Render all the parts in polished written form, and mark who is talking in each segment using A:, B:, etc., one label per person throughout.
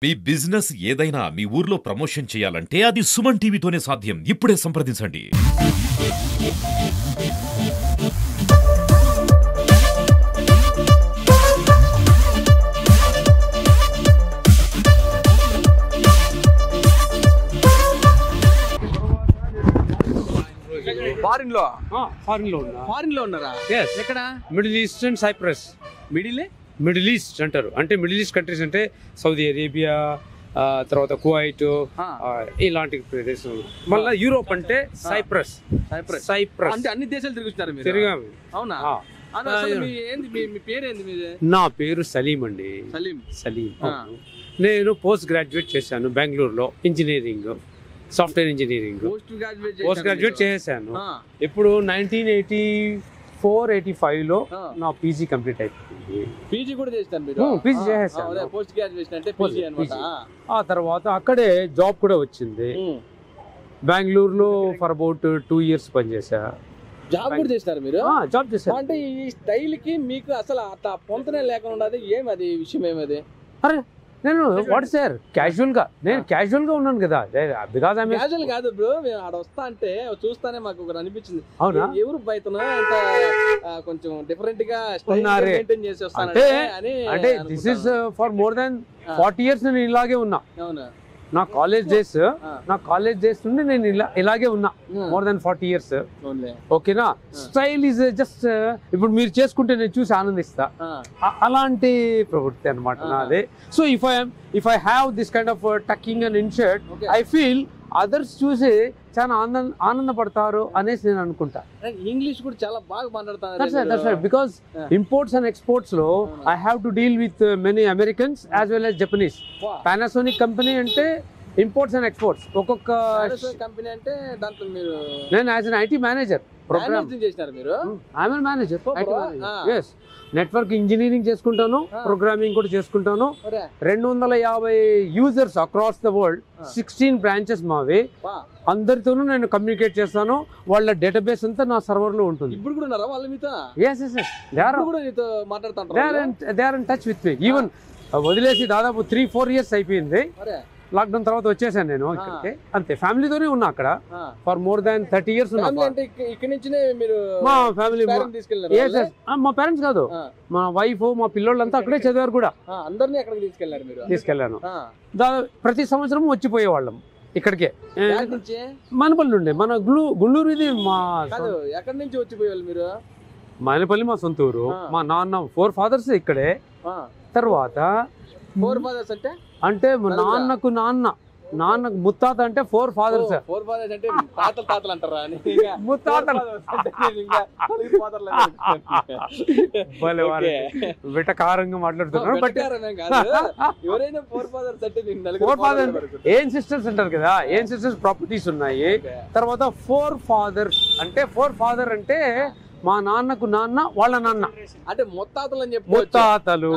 A: మీ business ఏదైనా మీ ఊర్లో promotion చేయాలంటే అది సుమన్ టీవీతోనే సాధ్యం. ఇప్పుడే సంప్రదించండి.
B: ఫారిన్ లో ఉన్నారా? ఎక్కడ?
C: Middle East and Cyprus. Middle East అంటారు, అంటే మిడిల్ ఈస్ట్ కంట్రీస్ అంటే సౌదీ అరేబియా, తర్వాత కువైట్, ఇలాంటి ప్రదేశం. మళ్ళీ యూరోప్ అంటే సైప్రస్.
B: అంటే అన్ని దేశాలు తిరుగుతున్నారు మీరు?
C: తిరిగాము.
B: అవునా? మీ పేరేంది మీది?
C: నా పేరు సలీం అండి. సలీం. నేను పోస్ట్ గ్రాడ్యుయేట్ చేశాను బెంగళూరులో, engineering, software engineering post graduate చేశాను. ఇప్పుడు 1984-85 లో నా పీజీ కంప్లీట్ అయిపోయింది.
B: పీజీ కూడా చేస్తాను మీరు?
C: పీజీ చేశాను.
B: పోస్ట్ గ్రాడ్యుయేషన్ అంటే పీజీ అన్నమాట.
C: ఆ తర్వాత అక్కడే జాబ్ కూడా వచ్చింది. బెంగళూరులో ఫర్ అబౌట్ 2 years పనిచేసా.
B: జాబ్ కూడా చేస్తారు మీరు?
C: జాబ్ చేశాను.
B: అంటే ఈ స్టైల్ కి మీకు అసలు పొంతనే లేకుండా ఏమది విషయం? ఏమది?
C: అరే నేను వాట్ సార్ క్యాజువల్ గా ఉన్నాను కదా. బికాజ్
B: క్యాజువల్ కాదు బ్రో, మేము ఆడ వస్తా అంటే చూస్తానే మాకు ఒకటి అనిపించింది.
C: అవునా?
B: ఎవరు బయటనో ఇంత కొంచెం డిఫరెంట్ గా మెయింటైన్ చేసి
C: అంటే this is for more than 40 years నేను ఇలాగే ఉన్నా.
B: అవునా?
C: నా కాలేజ్ డేస్ నుండి నేను ఇలాగే ఉన్నా మోర్ దాన్ 40 years. ఓకేనా? స్టైల్ ఈజ్ జస్ట్ ఇప్పుడు మీరు చేసుకుంటే నేను చూసి ఆనందిస్తా, అలాంటి ప్రవృత్తి అనమాట నాదే. So if I have this kind of tucking and in shirt, I feel others చూసి చాలా ఆనందపడతారు అనేసి నేను అనుకుంటా.
B: ఇంగ్లీష్ కూడా చాలా బాగా మాట్లాడతాను.
C: బికాస్ ఇంపోర్ట్స్ అండ్ ఎక్స్పోర్ట్స్ లో I have to deal with many Americans as well as Japanese. Panasonic company అంటే ఇంపోర్ట్స్ అండ్ ఎక్స్పోర్ట్స్. ఒక్కొక్క
B: కంపెనీ అంటే దాంట్లో మీరు
C: నేను as an IT manager program
B: చేసినారు మీరు?
C: I'm manager. Yes, network engineering చేసుకుంటాను, ప్రోగ్రామింగ్ కూడా చేసుకుంటాను. 250 users across the world, 16 branches మావి. అందరితోనూ నేను కమ్యూనికేట్ చేస్తాను. వాళ్ళ డేటాబేస్ అంతా నా సర్వర్ లో ఉంటుంది.
B: ఇప్పుడు కూడా ఉన్నారా వాళ్ళు మీతో?
C: They are in touch with me. Even వదిలేసి దాదాపు 3-4 years అయిపోయింది. లాక్డౌన్ తర్వాత వచ్చేసాను నేను ఇక్కడికి. అంతే, ఫ్యామిలీతోనే ఉన్నా అక్కడ ఫర్ మోర్ దాన్ 30 years ఉన్నా. మా ఫ్యామిలీ, మా పేరెంట్స్ కాదు, మా వైఫ్, మా పిల్లోళ్ళంతా అక్కడే చదివారు కూడా.
B: అందరినీ అక్కడికి
C: తీసుకెళ్లాను. ప్రతి సంవత్సరం వచ్చిపోయేవాళ్ళం ఇక్కడికే. మనపల్లి నుండి, మన గుంటూరు ఇది మా.
B: ఎక్కడి నుంచి వచ్చిపోయేవాళ్ళు మీరు?
C: మనపల్లి మా సొంత ఊరు. మా నాన్న 4 fathers ఇక్కడే. తర్వాత
B: 4 fathers
C: అంటే నాన్నకు నాన్నకు ముత్తాత అంటే 4 fathers.
B: 4 fathers అంటే తాతలు అంటారా?
C: ముత్తాతలు విటకారంగా మాట్లాడుతున్నారు. బట్
B: ఎవరైనా 4 fathers అంటే
C: 4 fathers ఏం సిస్టర్స్ అంటారు కదా, ఏం సిస్టర్స్ ప్రాపర్టీస్ ఉన్నాయి. తర్వాత 4 fathers అంటే 4 father అంటే మా నాన్నకు నాన్న, వాళ్ళ నాన్న
B: అంటే ముత్తాతలు అని చెప్పి
C: ముత్తాతలు.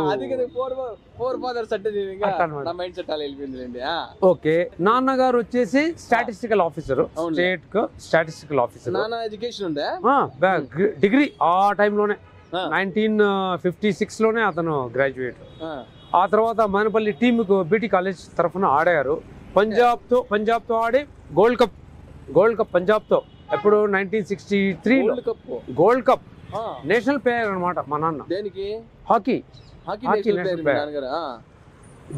B: ఫోర్ ఫాదర్స్ అంటే నా మైండ్ సెట్ అలా వెళ్ళిపోయింది.
C: ఓకే, నాన్నగారు వచ్చేసి స్టాటిస్టికల్ ఆఫీసర్, స్టేట్ కు స్టాటిస్టికల్ ఆఫీసర్.
B: నాన్న ఎడ్యుకేషన్ ఉందా?
C: డిగ్రీ ఆ టైంలోనే 1956 లోనే అతను గ్రాడ్యుయేట్. ఆ తర్వాత మనపల్లి టీమ్ కు బీటీ కాలేజ్ తరఫున ఆడారు. పంజాబ్ తో ఆడి గోల్డ్ కప్ పంజాబ్ తో. ఎప్పుడు 1963 గోల్డ్ కప్ నేషనల్ ప్లేయర్ అనమాట మా నాన్న.
B: దేనికి?
C: Hockey national player.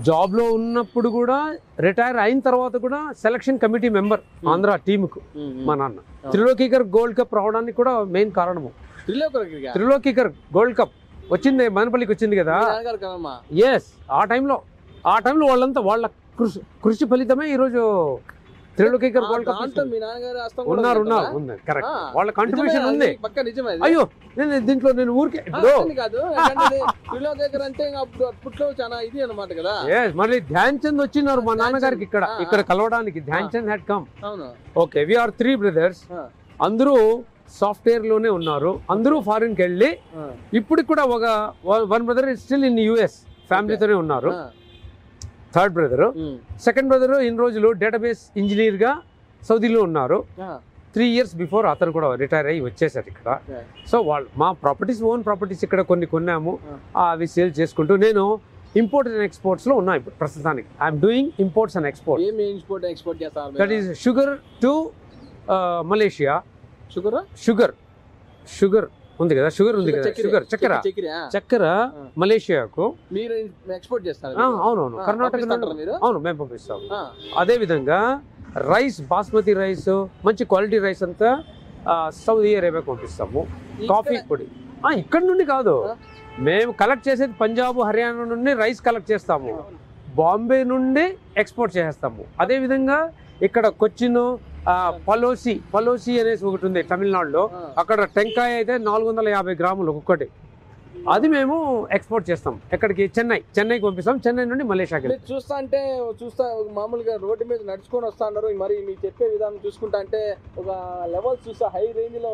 C: జాబ్ లో ఉన్నప్పుడు కూడా, రిటైర్ అయిన తర్వాత కూడా selection committee member Andhra team కు మా నాన్న. త్రిలోకికర్ గోల్డ్ కప్ రావడానికి కూడా మెయిన్ కారణము. త్రిలోకికర్ గోల్డ్ కప్ వచ్చింది, మనపల్లికి వచ్చింది కదా. ఎస్, ఆ టైంలో వాళ్ళంతా వాళ్ళ కృషి ఫలితమే ఈరోజు త్రిలోకికర్ గోల్డ్ కప్. ఉన్నారు. కరెక్ట్, వాళ్ళ కాంట్రిబ్యూషన్ ఉంది. అయ్యో, నేను దీంట్లో నేను ఊరికే మళ్ళీ ధ్యాన్ చంద్ వచ్చినారు మా నాన్నగారికి ఇక్కడ కలవడానికి. Dhyan Chand had come. Okay, we are 3 brothers. అందరూ సాఫ్ట్వేర్ లోనే ఉన్నారు. అందరూ ఫారిన్ కి వెళ్ళి ఇప్పుడు కూడా one brother is still in US, ఫ్యామిలీతోనే ఉన్నారు. థర్డ్ బ్రదర్, సెకండ్ బ్రదర్ ఇన్ని రోజులు డేటాబేస్ ఇంజనీర్ గా సౌదీలో ఉన్నారు. 3 years బిఫోర్ అతను కూడా రిటైర్ అయ్యి వచ్చేసారు ఇక్కడ. సో వాళ్ళు మా ఓన్ ప్రాపర్టీస్ ఇక్కడ కొన్ని కొన్నాము, అవి సేల్ చేసుకుంటూ. నేను ఇంపోర్ట్ అండ్ ఎక్స్పోర్ట్స్ లో ఉన్నా ఇప్పుడు ప్రస్తుతానికి. I'm doing imports and export.
B: ఏమి ఎక్స్పోర్ట్ చేస్తారు?
C: That is sugar to Malaysia. Sugar ఉంది కదా, షుగర్ ఉంది కదా, చక్కెర మలేషియాకు
B: మీరు ఎక్స్పోర్ట్ చేస్తారు.
C: అవునవును, కర్ణాటక అవును మేము పంపిస్తాము. అదే విధంగా రైస్, బాస్మతి రైస్, మంచి క్వాలిటీ రైస్ అంతా సౌదీ అరేబియాకి పంపిస్తాము. కాఫీ పొడి ఇక్కడ నుండి కాదు, మేము కలెక్ట్ చేసేది పంజాబ్, హర్యానా నుండి రైస్ కలెక్ట్ చేస్తాము, బాంబే నుండి ఎక్స్పోర్ట్ చేస్తాము. అదే విధంగా ఇక్కడ కొచ్చిన్, పలోసి అనేసి ఒకటి ఉంది తమిళనాడులో, అక్కడ టెంకాయ అయితే 450 గ్రాములు ఒక్కొక్కటి, అది మేము ఎక్స్పోర్ట్ చేస్తాం. ఎక్కడికి? చెన్నైకి పంపిస్తాం. చెన్నై నుండి మలేషియాకి.
B: చూస్తా మామూలుగా రోడ్డు మీద నడుచుకొని వస్తా అన్నారు. మరి మీరు చెప్పే విధానం చూసుకుంటా అంటే ఒక లెవెల్ చూస్తా హై రేంజ్ లో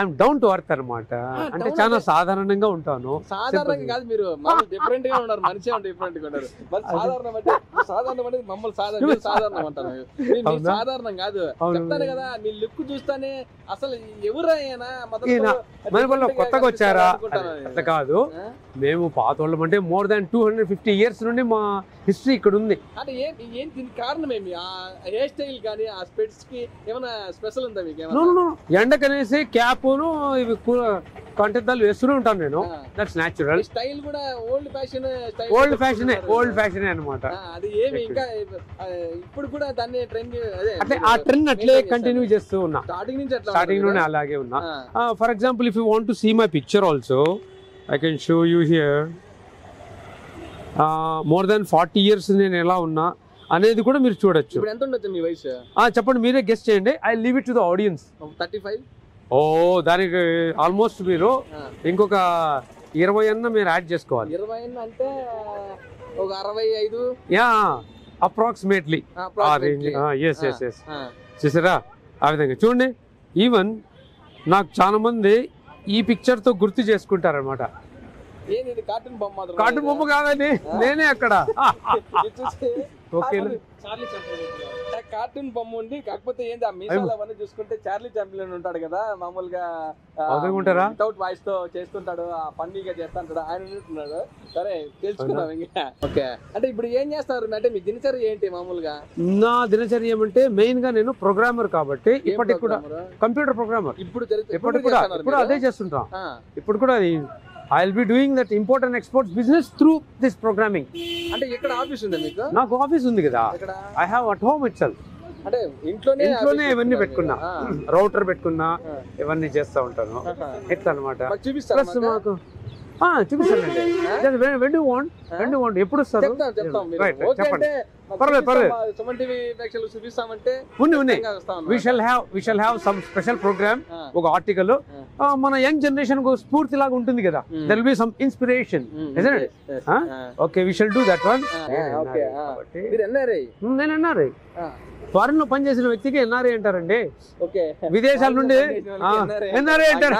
C: ఐఎమ్ డౌన్ టు అర్త్ అనమాట. అంటే చాలా సాధారణంగా ఉంటాను.
B: సాధారణంగా కాదు, మీరు డిఫరెంట్ గా ఉన్నారు, మనిషి డిఫరెంట్ గా ఉన్నారు. సాధారణం అంటే మమ్మల్ని సాధారణం అంటారు. సాధారణం కాదు చెప్తాను కదా, మీ లుక్ చూస్తానే అసలు ఎవరైనా
C: కొత్తగా వచ్చారా అట్లా కాదు. మేము పాత వాళ్ళం, అంటే more than 250 years నుండి మా హిస్టరీ ఇక్కడ ఉంది.
B: అంటే ఏం దీనికి కారణం ఏమి? ఆ హెయిర్ స్టైల్ కానీ ఆ స్పెట్స్ కి ఏమైనా స్పెషల్ ఉందా మీకు?
C: ఎండకనేసి క్యాప్ ఇవి కంటెద్దాలు వేస్తూనే ఉంటాను నేను. That's natural.
B: స్టైల్ కూడా ఓల్డ్
C: ఫ్యాషన్ అనమాట.
B: అది ఏమి ఇంకా ఇప్పుడు కూడా దాన్ని ట్రెండ్
C: అంటే ఆ ట్రెండ్ అట్లే కంటిన్యూ చేస్తూ ఉన్నా.
B: స్టార్టింగ్
C: నుండి అలాగే ఉన్నా. For example, if you want to see my picture also, I can show you here. more than 40 years నేను ఎలా ఉన్నా అనేది కూడా మీరు చూడొచ్చు.
B: ఎంత ఉండొచ్చు మీ వయసు?
C: చెప్పండి, మీరే గెస్ట్ చేయండి. I leave it to the audience.
B: 35.
C: దానికి ఆల్మోస్ట్ మీరు ఇంకొక 20 అన్న మీరు యాడ్ చేసుకోవాలి.
B: 20 అంటే ఒక 65.
C: యా, అప్రాక్సిమేట్లీ చూసారా? ఆ విధంగా చూడండి. ఈవెన్ నాకు చాలా మంది ఈ పిక్చర్ తో గుర్తు చేసుకుంటారనమాట. కార్టూన్ బొమ్మ కాదండి, నేనే అక్కడ.
B: కార్టూన్ బొమ్మ ఉంది, కాకపోతే ఏంది ఆ మీసాలు అవన్నీ చూసుకుంటే చార్లీ చాంప్లిన్ ఉంటాడు కదా, మామూలుగా వితౌట్ వాయిస్ తో చేస్తుంటాడు, ఆ ఫన్నీగా చేస్తుంటాడు, ఆయన ఉంటున్నాడు. సరే తెలుసుకుందాం ఇంకా. ఓకే, అంటే ఇప్పుడు ఏం చేస్తారు? అంటే మీ దినచర్య ఏంటి మామూలుగా?
C: నా దినచర్య ఏమంటే మెయిన్ గా నేను ప్రోగ్రామర్ కాబట్టి ఇప్పటికి కూడా కంప్యూటర్ ప్రోగ్రామర్. ఇప్పుడు అదే చేస్తుంటాం. ఇప్పుడు కూడా I'll be doing that import and exports business through this programming.
B: అంటే ఇక్కడ ఆఫీస్ ఉందా మీకు?
C: నాకు ఆఫీస్ ఉంది కదా. I have at home itself.
B: అంటే ఇంట్లోనే
C: ఇవన్నీ పెట్టుకున్నా, రౌటర్ పెట్టుకున్నా, ఇవన్నీ చేస్తా ఉంటాను. ఎట్లా అనమాట. ప్లస్ మాకు చూపిస్తానండి. వెన్ యు వాంట్ ఎప్పుడు వస్తారు? చెప్పండి. We shall have some special program, ఒక ఆర్టికల్ మన యంగ్ జనరేషన్ కు స్ఫూర్తి లాగా ఉంటుంది కదా. There will be some inspiration, isn't it? Okay, we shall do that one. నేను ఎన్ఆర్ఐ. ఫారెన్ లో పనిచేసిన వ్యక్తికి ఎన్ఆర్ఐ అంటారండి. విదేశాల నుండి ఎన్ఆర్ఐ అంటారు.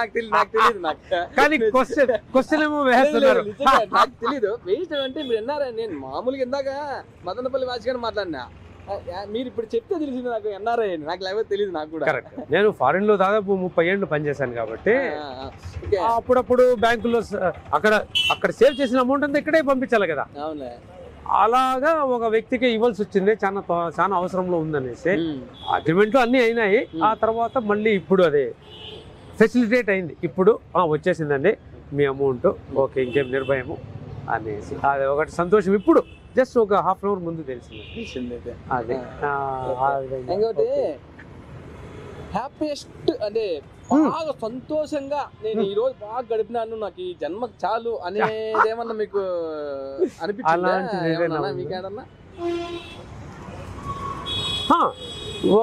C: కానీ క్వశ్చన్ ఏమో వేస్తున్నారు.
B: నాకు తెలీదు అంటే మీరు ఎన్ఆర్ఐ. నేను మామూలుగా ఇందాక మదనపల్లి వాచిగా మాట్లాడినా, మీరు ఇప్పుడు చెప్తే తెలిసింది నాకు ఎన్ఆర్ఐ అని. నాకు లేకపోతే తెలియదు నాకు కూడా.
C: నేను ఫారెన్ లో దాదాపు 30 ఏళ్ళు పనిచేశాను కాబట్టి అప్పుడప్పుడు బ్యాంకులో అక్కడ సేవ్ చేసిన అమౌంట్ అంతా ఇక్కడే పంపించాలి కదా. అలాగా ఒక వ్యక్తికి ఇవ్వాల్సి వచ్చింది, చాలా అవసరంలో ఉందనేసి. అగ్రిమెంట్లు అన్ని అయినాయి. ఆ తర్వాత మళ్ళీ ఇప్పుడు అదే ఫెసిలిటేట్ అయింది. ఇప్పుడు వచ్చేసిందండి మీ అమౌంట్, ఓకే ఇంకేం నిర్భయము అనేసి అది ఒకటి సంతోషం. ఇప్పుడు జస్ట్ ఒక హాఫ్ అన్ అవర్ ముందు తెలిసింది. అదే
B: ఇంకోటి హ్యాపీయెస్ట్ అంటే బాగా సంతోషంగా నేను ఈ రోజు బాగా గడిపినాను, నాకు ఈ జన్మకు చాలు అనేది ఏమన్నా మీకు అనిపించిందా? మీకేదన్నా?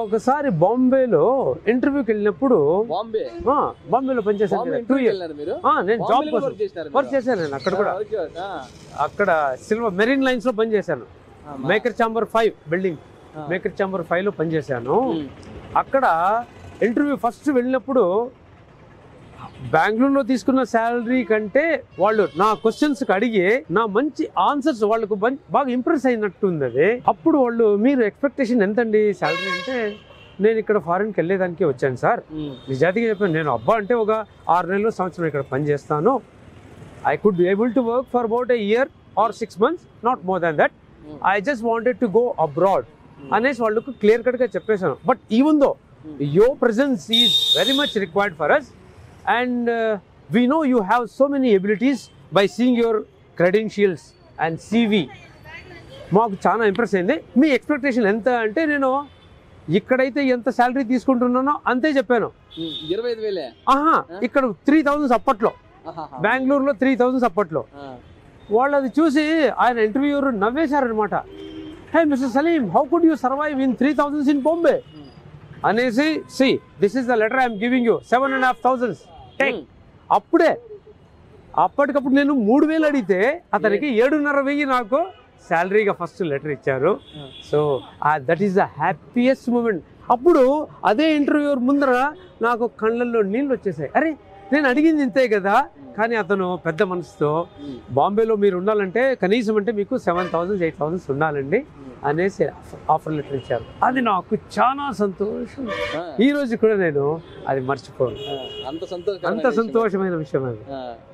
C: ఒకసారి బాంబేలో ఇంటర్వ్యూకి వెళ్ళినప్పుడు, బాంబేలో పనిచేశాను. నేను జాబ్ కోసం వర్క్ చేశాను. నేను అక్కడ కూడా అక్కడ సిల్వర్ మెరీన్ లైన్స్ లో పనిచేశాను. Maker chamber 5 building, maker chamber 5 లో పనిచేశాను. అక్కడ ఇంటర్వ్యూ ఫస్ట్ వెళ్ళినప్పుడు బెంగళూరులో తీసుకున్న శాలరీ కంటే వాళ్ళు నా క్వశ్చన్స్ అడిగి నా మంచి ఆన్సర్స్ వాళ్ళకు బాగా ఇంప్రెస్ అయినట్టుంది. అది అప్పుడు వాళ్ళు, మీరు ఎక్స్పెక్టేషన్ ఎంతండి శాలరీ అంటే, నేను ఇక్కడ ఫారిన్కి వెళ్ళేదానికి వచ్చాను సార్. నిజాతిగా చెప్పాను, నేను అబ్బా అంటే ఒక 6 నెలలు సంవత్సరం ఇక్కడ పనిచేస్తాను. I could be able to work for about a year or 6 months, not more than that. I just wanted to go abroad అనేసి వాళ్ళకు క్లియర్ కట్గా చెప్పేశాను. But even though your presence is very much required for us, and we know you have so many abilities by seeing your credentials and CV. మాకు చాలా impress అయింది. మీ expectation ఎంత అంటే నేను ఇక్కడైతే ఎంత శాలరీ తీసుకుంటున్నానో అంతే చెప్పాను.
B: 25,000
C: ఆహా, ఇక్కడ 3,000 అప్పట్లో, బెంగళూరులో 3,000 అప్పట్లో. వాళ్ళు అది చూసి ఆయన ఇంటర్వ్యూర్ నవ్వేశారనమాట. Hey mister Salim, how could you survive in 3,000 in Bombay అనేసి. See this is the letter I'm giving you, 7,500 take. అప్పుడే అప్పటికప్పుడు నేను 3,000 అడిగితే అతనికి 7,500 నాకు శాలరీగా ఫస్ట్ లెటర్ ఇచ్చారు. So that is the happiest moment. అప్పుడు అదే ఇంటర్వ్యూర్ ముందర నాకు కళ్ళల్లో నీళ్ళు వచ్చేసాయి. అరే నేను అడిగింది ఇంతే కదా, కానీ అతను పెద్ద మనసుతో బాంబేలో మీరు ఉండాలంటే కనీసం అంటే మీకు 7,000 8,000 ఉండాలండి అనేసి ఆఫర్ లెటర్ ఇచ్చారు. అది నాకు చాలా సంతోషం. ఈ రోజు కూడా నేను అది మర్చిపోను. అంత సంతోషమైన విషయం అది.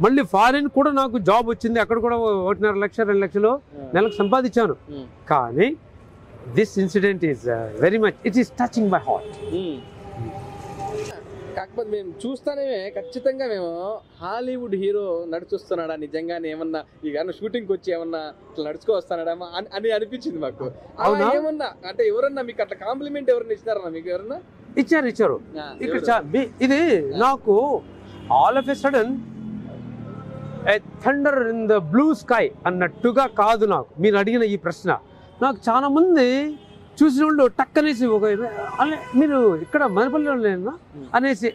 C: మళ్ళీ ఫారిన్ కూడా నాకు జాబ్ వచ్చింది. అక్కడ కూడా 1.5 లక్ష 2 లక్షలు నెలకు సంపాదించాను. కానీ this incident is very much, it is touching my heart.
B: కాకపోతే మేము చూస్తానే ఖచ్చితంగా మేము హాలీవుడ్ హీరో నడుచుస్తున్నాడా నిజంగానే, ఏమన్నా ఈ గారు షూటింగ్కి వచ్చి ఏమన్నా ఇట్లా నడుచుకో వస్తాడా అని అనిపించింది మాకు. ఏమన్నా అంటే ఎవరన్నా మీకు అట్లా కాంప్లిమెంట్ ఎవరన్నా ఇచ్చినారా మీకు? ఎవరన్నా
C: ఇచ్చారు. ఇక్కడ ఇది నాకు all of a sudden thunder in the blue sky అన్నట్టుగా కాదు. నాకు మీరు అడిగిన ఈ ప్రశ్న నాకు చాలా మంది చూసిన వాళ్ళు టక్ అనేసి ఒక మీరు ఇక్కడ మదనపల్లిలో అనేసి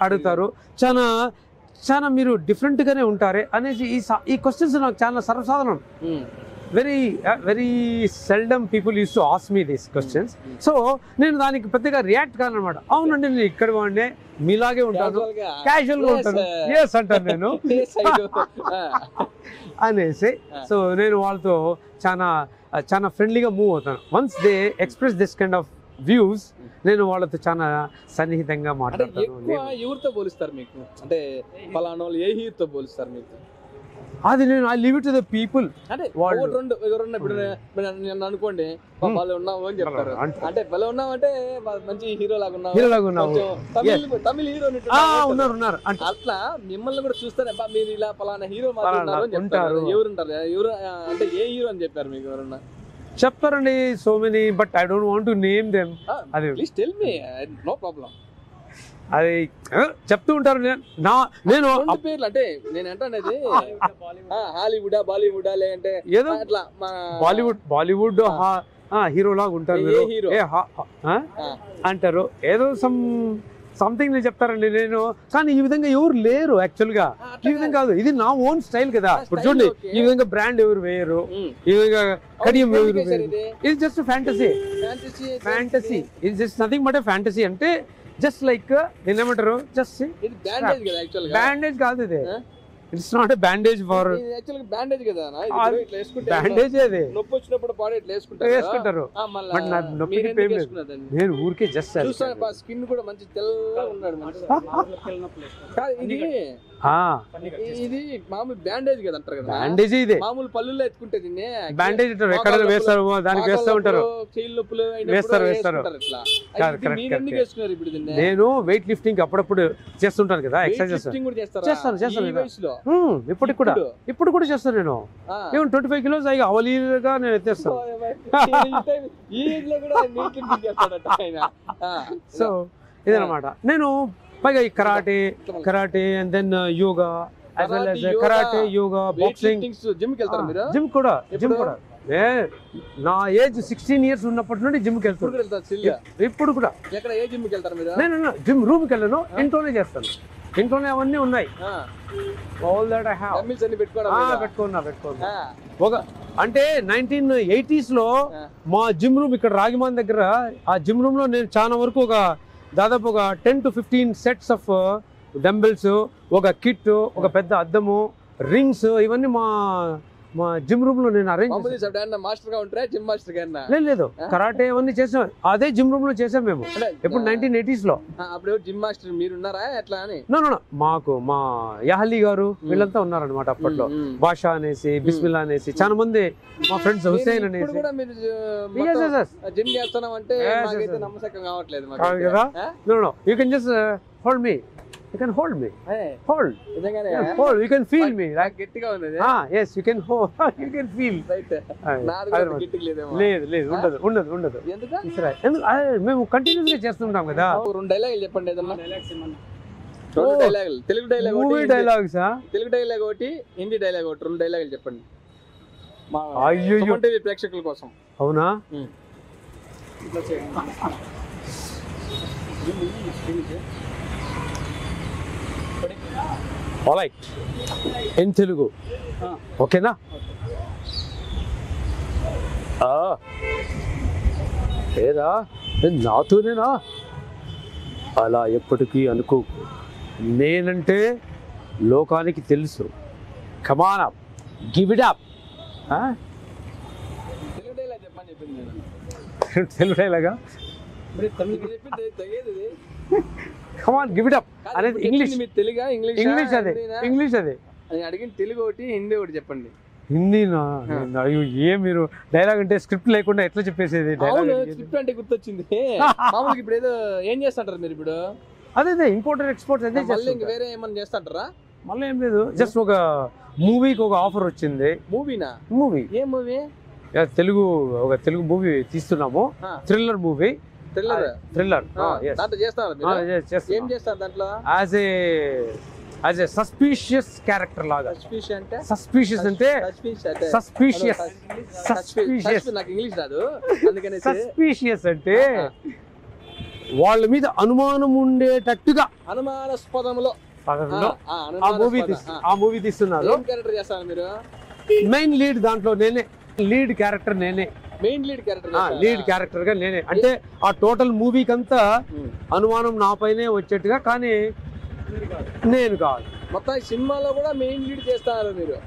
C: అడుగుతారు. చాలా చాలా మీరు డిఫరెంట్గానే ఉంటారే అనేసి ఈ క్వశ్చన్స్ నాకు చాలా సర్వసాధారణం. Very seldom people use to ask me these questions. So నేను దానికి పెద్దగా రియాక్ట్ కానమాట. అవునండి నేను ఇక్కడ వాడినే, మీలాగే ఉంటాను, క్యాజువల్గా ఉంటాను, ఎస్ అంటాను నేను అనేసి. సో నేను వాళ్ళతో చాలా ఫ్రెండ్లీగా మూవ్ అవుతాను. Once they express this kind of views, నేను వాళ్ళతో చాలా సన్నిహితంగా మాట్లాడతాను.
B: ఎవరితో పోలిస్తారు మీకు? అంటే ఫలానా వాళ్ళు ఏ హీరోతో పోలిస్తారు మీకు?
C: అది నేను I leave it to the people.
B: అంటే ఎవరన్నా ఇప్పుడు నేను అనుకోండి వాళ్ళు ఉన్నావు అని చెప్తారు. అంటే వాళ్ళు ఉన్నావు అంటే మంచి హీరో లాగా ఉన్నావు, తమిళ హీరో
C: ఉన్నారు.
B: అట్లా మిమ్మల్ని కూడా చూస్తారే మీరు ఇలా ఫలానా హీరో మాట్లాడుతున్నారు అని చెప్తారు. ఎవరుంటారు? ఎవరు అంటే ఏ హీరో అని చెప్పారు మీకు? ఎవరన్నా
C: చెప్తారండి so many, but I don't want to name them. అది
B: please tell me, no problem.
C: అది చెప్తూ ఉంటారు. నేను
B: పేర్లు అంటే నేను అంటానేది హాలీవుడా బాలీవుడా లేదంటే
C: ఏదో
B: అట్లా
C: బాలీవుడ్ హీరో లాగా ఉంటారు అంటారు. ఏదో సంథింగ్ నేను చెప్తారండి నేను. కానీ ఈ విధంగా ఎవరు లేరు యాక్చువల్గా. ఈ విధంగా కాదు, ఇది నా ఓన్ స్టైల్ కదా. ఇప్పుడు చూడండి, ఈ విధంగా బ్రాండ్ ఎవరు వేయరు, ఈ విధంగా కడియం ఎవరు వేయరు. ఇది జస్ట్ ఫ్యాంటసీ. ఇది జస్ట్ నథింగ్ బట్ ఫ్యాంటసీ. అంటే జస్ట్ లైక్ నేనేమంటారు, జస్ట్ బ్యాండేజ్ కాదు ఇది. It's not a bandage for
B: bandage కదా.
C: బ్యాండేజ్ అది
B: నొప్పి వచ్చినప్పుడు బాడీ ఇట్లా
C: వేసుకుంటారు. బట్ నా నొప్పికి పెయిన్ లేదు. నేను ఊరికే జస్ట్
B: స్కిన్ కూడా మంచి తెల్లగా ఉన్నాడు. ఇది మామూలు బ్యాండేజ్ కదా అంటారు కదా.
C: బ్యాండేజ్ ఇదే
B: మామూలు పళ్ళులో ఎత్తుకుంటే
C: బ్యాండేజ్ ఎక్కడ వేస్తారు, దానికి వేస్తూ ఉంటారు, వేస్తారు. నేను వెయిట్ లిఫ్టింగ్ అప్పుడప్పుడు చేస్తుంటాను కదా, ఎక్సర్సైజ్ చేస్తాను. ఇప్పుడు కూడా చేస్తాను. నేను ఈవెన్ 25 కిలోస్ అయ్యి అవలీగా నేను ఎత్తేస్తాను. సో ఇదనమాట. నేను పైగా ఈ karate and then yoga, as well as karate, yoga, boxing, gym కూడా. నా ఏజ్ 16 years ఉన్నప్పటి నుండి జిమ్ కి వెళ్తాను. ఇప్పుడు కూడా నేను జిమ్ రూమ్ కి వెళ్ళను, ఇంట్లోనే చేస్తాను. ఇంట్లోనే అవన్నీ ఉన్నాయి. ఆల్ దట్ ఐ హావ్ పెట్టుకున్నా. ఒక అంటే 1980s లో మా జిమ్ రూమ్ ఇక్కడ రాగిమాన్ దగ్గర, ఆ జిమ్ రూమ్ లో నేను చాలా వరకు దాదాపు 10 to 15 సెట్స్ ఆఫ్ డంబెల్స్, ఒక కిట్, ఒక పెద్ద అద్దము, రింగ్స్, ఇవన్నీ మా జిమ్ రూమ్ లో నేను అరేంజ్
B: మామూలు సబ్డా మాస్టర్ గా ఉంటారా జిమ్ మాస్టర్ గా
C: లేదు కరాటే అవన్నీ చేసాం అదే జిమ్ రూమ్ లో చేసాం మేము ఎప్పుడు 1980s లో
B: అప్పుడు జిమ్ మాస్టర్ మీరు ఉన్నారా ఎట్లా అని
C: నో మాకు మా యహలి గారు వీళ్ళంతా ఉన్నారనమాట అప్పట్లో బాషా అనేసి బిస్మిల్లా అనేసి చాలా మంది మా ఫ్రెండ్స్ హుసేన్ అనేసి
B: కూడా మీరు జిమ్ చేస్తున్నాం అంటే నాకైతే నమ్మకం కావట్లేదు
C: కదా no you can just hold me you can hold me hold
B: నిజంగానే
C: hold you can feel me like
B: గట్టిగా ఉంది
C: yes you can hold you can feel
B: right నాది కూడా గట్టిగా లేదేమో
C: లేదు ఉండదు
B: ఎందుకు
C: మేము కంటిన్యూస్ గా చేస్తుంటాం కదా
B: రెండు డైలాగులు చెప్పండి ఏదన్నా రెండు డైలాగులు Telugu dialogue
C: movie dialogues
B: Telugu dialogue ఒకటి హిందీ డైలాగ్ ఒకటి రెండు డైలాగులు చెప్పండి మా
C: అయ్యో
B: సుమన్ టీవీ ప్రేక్షకుల కోసం
C: అవునా
B: ఇట్లా చేయండి
C: ఆల్రైట్ ఇన్ తెలుగు ఓకేనా ఏదా నాతోనేనా అలా ఎప్పటికీ అనుకో నేనంటే లోకానికి తెలుసు come on up give it up
B: Telugu dialogue చెప్పని చెప్పింది
C: తెలుగు డైలాగా కమాన్ గివ్ ఇట్ అప్ అనేది ఇంగ్లీష్
B: తెలుగా
C: ఇంగ్లీష్ అదే
B: అడిగిన తెలుగు ఒకటి హిందీ ఒకటి చెప్పండి
C: హిందీనా అయ్యో మీరు డైలాగ్ అంటే స్క్రిప్ట్ లేకుండా ఎట్లా చెప్పేసేది డైలాగ్
B: స్క్రిప్ట్ అంటే గుర్తొచ్చింది మామూలుగా ఇప్పుడు ఏదో ఏం చేస్తుంటారు మీరు ఇప్పుడు
C: అదే ఇంపోర్టెడ్ ఎక్స్పోర్ట్స్ అదే
B: మళ్ళీ ఇంక వేరే ఏమన్నా చేస్తుంటారా
C: మళ్ళీ ఏం లేదు జస్ట్ ఒక మూవీకి ఒక ఆఫర్ వచ్చింది
B: మూవీనా
C: మూవీ
B: ఏ మూవీ
C: ఒక తెలుగు మూవీ తీస్తున్నాము థ్రిల్లర్ మూవీ థ్రిల్లర్
B: దాంట్లో చేస్తారు ఏం చేస్తారు దాంట్లో
C: యాజ్ ఏ సస్పీషియస్ క్యారెక్టర్ లాగా సస్పీషియస్ అంటే
B: నాకు ఇంగ్లీష్ రాదు అందుకని
C: సస్పీషియస్ అంటే వాళ్ళ మీద అనుమానం ఉండేటట్టుగా
B: అనుమానాస్పదంలో
C: ఆ మూవీ తీస్తున్నారు
B: క్యారెక్టర్ చేస్తారు మీరు
C: మెయిన్ లీడ్ దాంట్లో నేనే లీడ్ క్యారెక్టర్ నేనే
B: మెయిన్ లీడ్
C: క్యారెక్టర్ గా నేనే అంటే ఆ టోటల్ మూవీకి అంతా అనుమానం నా పైనే వచ్చేట్టుగా కానీ నేను కాదు
B: మొత్తం సినిమాలో కూడా మెయిన్ లీడ్ చేస్తారు మీరు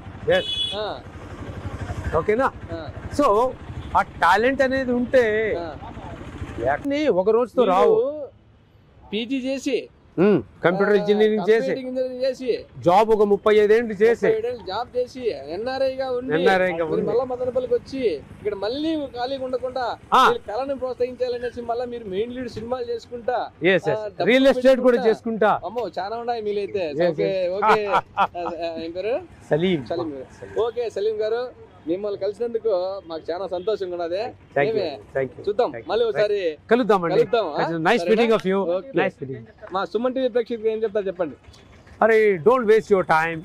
C: ఓకేనా సో ఆ టాలెంట్ అనేది ఉంటే ఒక రోజుతో రావు
B: పీజీ చేసి
C: కంప్యూటర్ ఇంజనీరింగ్ చేసి జాబ్ ఒక 35 ఏళ్ళు చేసి
B: జాబ్ చేసి ఎన్ఆర్ఐగా ఉండి మళ్ళీ మదనపల్లికి వచ్చి ఇక్కడ మళ్ళీ ఖాళీగా ఉండకుండా కళను ప్రోత్సహించాలనేసి మళ్ళీ మీరు మెయిన్ లీడ్ సినిమాలు చేసుకుంటా
C: రియల్ ఎస్టేట్ కూడా చేసుకుంటా
B: అమ్మో చాలా ఉన్నాయి మీలైతే ఓకే ఓకే ఏం పేరు సలీం ఓకే సలీం గారు మిమ్మల్ని కలిసినందుకు మాకు చాలా సంతోషంగా ఉన్నది చూద్దాం మళ్ళీ ఒకసారి
C: కలుద్దామండి nice meeting of you nice meeting
B: మా సుమన్ టీవీ ప్రేక్షకులకు ఏం చెప్తారు చెప్పండి
C: అరే don't waste your time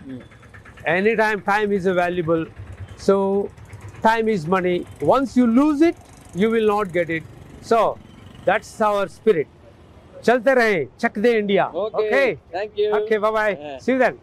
C: any time is valuable so time is money once you lose it you will not get it so that's our spirit చల్తే రహే చక్ దే India okay
B: thank you
C: okay bye see you then